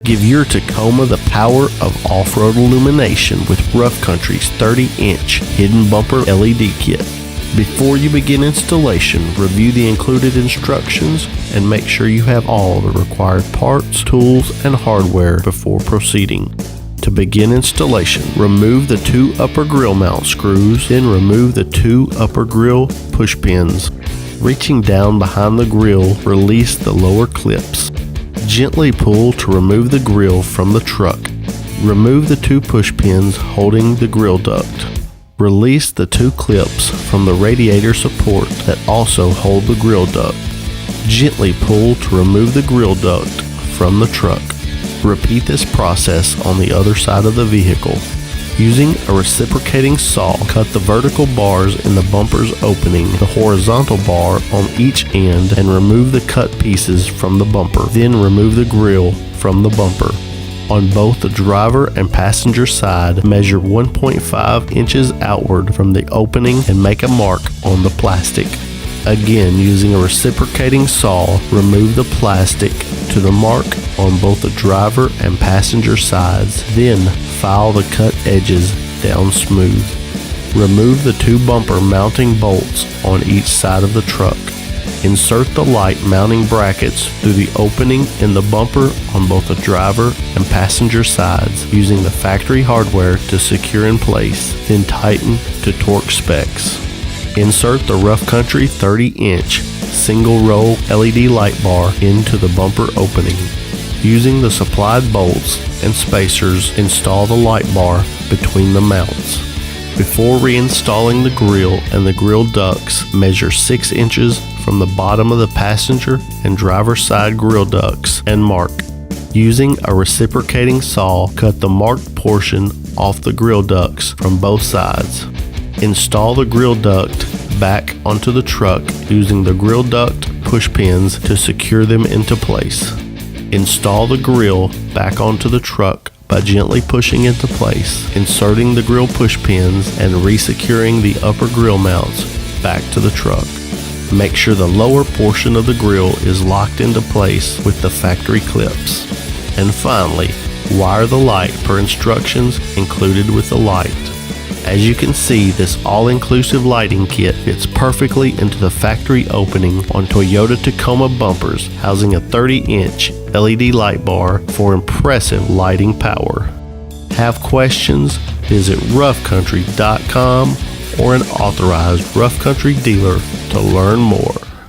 Give your Tacoma the power of off-road illumination with Rough Country's 30-inch hidden bumper LED kit. Before you begin installation, review the included instructions and make sure you have all the required parts, tools, and hardware before proceeding. To begin installation, remove the 2 upper grill mount screws, then remove the 2 upper grill push pins. Reaching down behind the grill, release the lower clips. Gently pull to remove the grill from the truck. Remove the 2 push pins holding the grill duct. Release the 2 clips from the radiator support that also hold the grill duct. Gently pull to remove the grill duct from the truck. Repeat this process on the other side of the vehicle. Using a reciprocating saw, cut the vertical bars in the bumper's opening, the horizontal bar on each end, and remove the cut pieces from the bumper. Then remove the grill from the bumper. On both the driver and passenger side, measure 1.5 inches outward from the opening and make a mark on the plastic. Again, using a reciprocating saw, remove the plastic to the mark on both the driver and passenger sides. Then file the cut edges down smooth. Remove the 2 bumper mounting bolts on each side of the truck. Insert the light mounting brackets through the opening in the bumper on both the driver and passenger sides using the factory hardware to secure in place, then tighten to torque specs. Insert the Rough Country 30-inch single row LED light bar into the bumper opening. Using the supplied bolts and spacers, install the light bar between the mounts. Before reinstalling the grill and the grill ducts, measure 6 inches from the bottom of the passenger and driver side grill ducts and mark. Using a reciprocating saw, cut the marked portion off the grill ducts from both sides. Install the grill duct back onto the truck using the grill duct push pins to secure them into place. Install the grill back onto the truck by gently pushing into place, inserting the grill push pins and resecuring the upper grill mounts back to the truck. Make sure the lower portion of the grill is locked into place with the factory clips. And finally, wire the light per instructions included with the light. As you can see, this all-inclusive lighting kit fits perfectly into the factory opening on Toyota Tacoma bumpers, housing a 30-inch LED light bar for impressive lighting power. Have questions? Visit roughcountry.com or an authorized Rough Country dealer to learn more.